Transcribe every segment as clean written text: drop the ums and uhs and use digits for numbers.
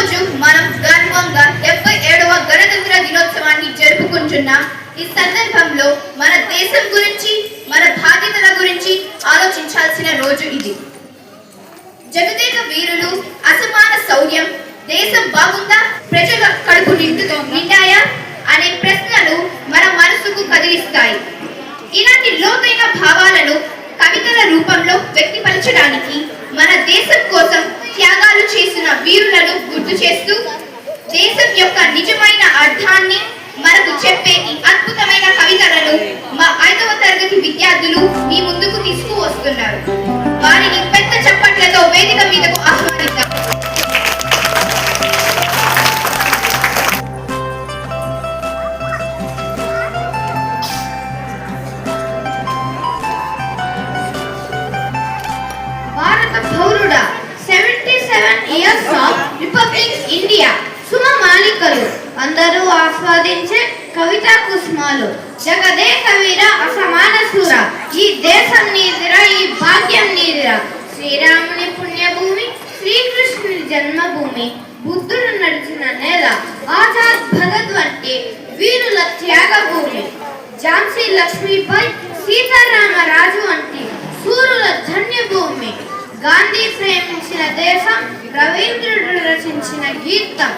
రోజు మనం గర్వంగా 77వ గణతంత్ర దినోత్సవాన్ని జరుపుకుంటున్నాం. ఈ సందర్భంలో మన దేశం గురించి, మన బాధ్యతల గురించి ఆలోచించాల్సిన రోజు ఇది. జగదేక వీరులు, అసమాన శౌర్యం, దేశం బాగుందా, ప్రజల కడుపు నిండాయా అనే ప్రశ్నలు మన మనసుకు కదిలిస్తాయి. ఇలాంటి లోతైన భావాలను కవితల రూపంలో వ్యక్తపరచడానికి మన దేశం కోసం త్యాగాలు చేసిన వీరులను గుర్తు చేస్తూ దేశం యొక్క నిజమైన అర్థాన్ని మనకు చెప్పే ఈ అద్భుతమైన కవితలను మా 5వ తరగతి విద్యార్థులు మీ ముందుకు తీసుకువస్తున్నారు. వారిని పెద్ద చప్పట్లతో వేదిక మీదకు ఆహ్వానిద్దాం. భారత పౌరుడా, 77 years of రిపబ్లిక్ ఇండియా సుమమాలికలు, అందరూ ఆస్వాదించే కవితా కుసుమాలు, జగదేక వీర అసమాన శూర, ఈ దేశం నీదిరా, ఈ భాగ్యం నీదిరా, శ్రీరాముని పుణ్యభూమి, శ్రీకృష్ణుని జన్మభూమి, బుద్ధుడు నడిచిన నేల, ఆజాద్ భగత్ వంటి వీరుల త్యాగభూమి, ఝాన్సీ లక్ష్మీబాయి, సీతారామరాజు వంటి సూరుల ధన్యభూమి, గాంధీ ప్రేమించిన దేశం, రవీంద్రుడు రచించిన గీతం,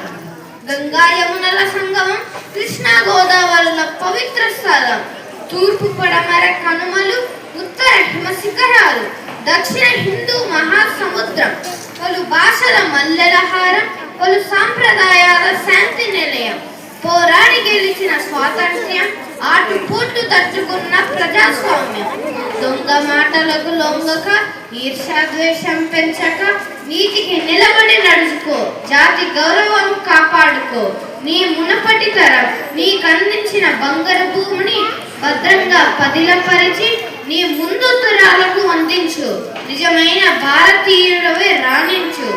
గంగా యమునల సంగమం, కృష్ణా గోదావరుల పవిత్ర స్థలం, తూర్పు పడమర కనుమలు, ఉత్తర హిమ శిఖరాలు, దక్షిణ హిందూ మహాసముద్రం, పలు భాషల మల్లెల హారం, పలు సాంప్రదాయాల శాంతి నిలయం, పోరాడి గెలిచిన స్వాతంత్ర్యం, ఆటుపోట్లు తట్టుకున్న ప్రజాస్వామ్యం, దొంగ మాటలకు లొంగక, ఈర్ష్యాద్వేషం పెంచక, నీతికి నిలబడి నడుచుకో, జాతి గౌరవం కాపాడుకో, నీ మునపటి తరం నీకందించిన బంగారు భూమిని భద్రంగా పదిలపరిచి నీ ముందు తరాలకు అందించు, నిజమైన భారతీయుడవే రాణించు.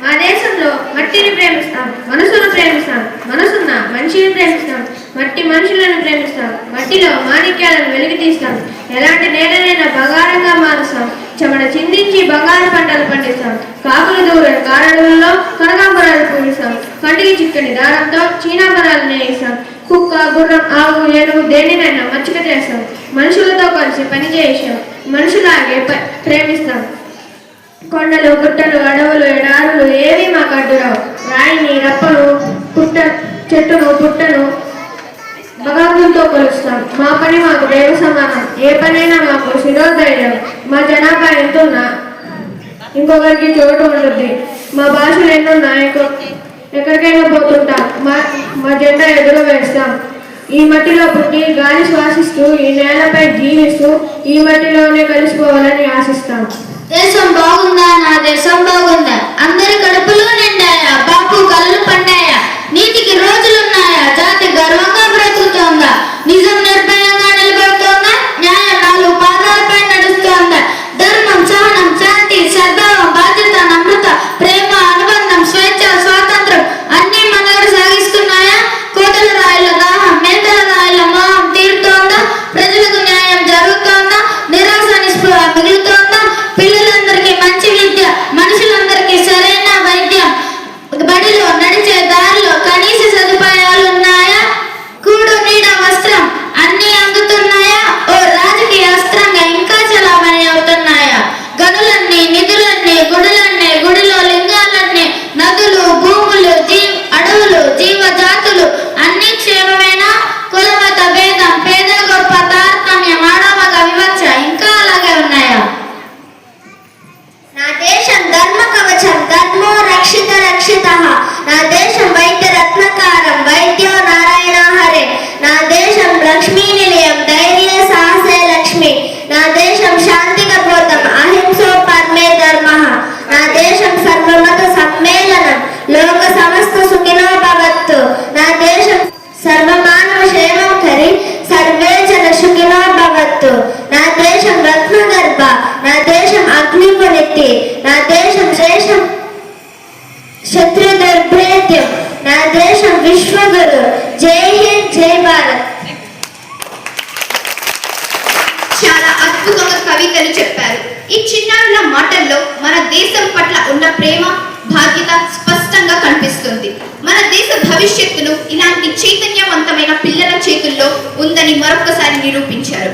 మా దేశంలో మట్టిని ప్రేమిస్తాం, మనసును ప్రేమిస్తాం, మనసున్న మనిషిని ప్రేమిస్తాం, మట్టి మనుషులను ప్రేమిస్తాం, మట్టిలో మాణిక్యాలను వెలికి తీస్తాం, ఎలాంటి నేలనైనా బంగారంగా మారుస్తాం, చెమట చిందించి బంగారు పంటలు పండిస్తాం, కాకులు దూరే కారణంలో కనకాంబరాలు పూజిస్తాం, కంటికి చిక్కని దారంతో చీనాంబరాలు నేయిస్తాం, కుక్క, గుర్రం, ఆవు, ఏనుగు దేనినైనా మచ్చిక చేస్తాం, మనుషులతో కలిసి పని చేస్తాం, మనుషులాగే ప్రేమిస్తాం. కొండలు, గుట్టలు, అడవులు, ఎడారులు ఏవి మాకు అడ్డురావు. రాయిని, రప్పను, చెట్టును, పుట్టను భగవంతునితో కొలుస్తాం. మా పని మాకు దైవ సమానం, ఏ పనైనా మాకు శిరోధైర్యం. మా జనాభా ఎంతున్నా ఇంకొకరికి చోటు ఉంటుంది. మా భాషలు ఎన్నున్నా ఎక్కడికైనా పోతుంటాం. మా జెండా ఎదురు వేస్తాం. ఈ మట్టిలో పుట్టి గాలి శ్వాసిస్తూ, ఈ నేలపై జీవిస్తూ, ఈ మట్టిలోనే కలిసిపోవాలని ఆశిస్తాం. దేశం బాగుందా, నా దేశం బాగుందా, అందరి కడుపులు నిండాయా, బాపు కళ్ళు పండాయా, నీతికి రోజులున్నాయా, జాతి గర్వంగా బ్రతుకుతోందా, నిజం నిర్భయంగా నిలబడుతోందా, న్యాయం 4 పాదాలపై నడుస్తోందా, ధర్మం, సహనం, శాంతి, సద్భావం, బాధ్యత, నమ్రత, ప్రేమ, అనుబంధం, స్వేచ్ఛ, స్వాతంత్రం అన్ని మనగడ సాగిస్తున్నాయా, కోటల రాయిల దాహం, మేతల రాయిల మోహం తీరుతోందా, ప్రజలకు న్యాయం జరుగుతోందా, నిరాశ నిస్పృహ మిగులుతోందా, పిల్లలందరికీ మంచి విద్య, మనుషులందరికీ సరైన వైద్యం, బడిలో నడిచే దారిలో కనీస సదుపాయాలు ఉన్నాయా, కూడు నీడ వస్త్రం అన్ని అందుతున్నాయా, ఓ రాజకీయ అస్త్రంగా ఇంకా చలామణి అవుతున్నాయా, గనులన్నీ, నిధులన్నీ, గుడులన్నీ, గుడిలో లింగాలన్నీ, నదులు, భూములు, అడవులు, జీవజాతులు అన్ని క్షేమమేనా, కులమత భేదం, పేద గొప్ప తారతమ్యం, ఆడమగ వివక్ష ఇంకా అలాగే ఉన్నాయా? నా దేశం ధర్మ కవచం, ధర్మో రక్షిత రక్షితః, నా దేశం వైద్య రత్నకారం, వైద్యో నారాయణ హరే, నా దేశం లక్ష్మీ నిలయం, ధైర్య సాహసే లక్ష్మి, నా దేశం శాంతి కపోతం, అహింసో పరమే ధర్మః, నా దేశం సర్వమత సమ్మేళనం, లోక సమస్త సుఖినో భవంతు, నా దేశం సర్వమానవ క్షేమకరి, సర్వే జన సుఖినో భవంతు, నా దేశం రత్నగర్భ, నా దేశం అగ్నిపునితి, నా దేశం శేషం శత్రు దుర్భేద్యం, నా దేశం విశ్వగురు. జై హింద్, జై భారత్. చాలా అద్భుతంగా కవితలు చెప్పారు. ఈ చిన్నారుల మాటల్లో మన దేశం పట్ల ఉన్న ప్రేమ, బాధ్యత స్పష్టంగా కనిపిస్తుంది. మన దేశ భవిష్యత్తును ఇలాంటి చైతన్యవంతమైన పిల్లల చేతుల్లో ఉందని మరొకసారి నిరూపించారు.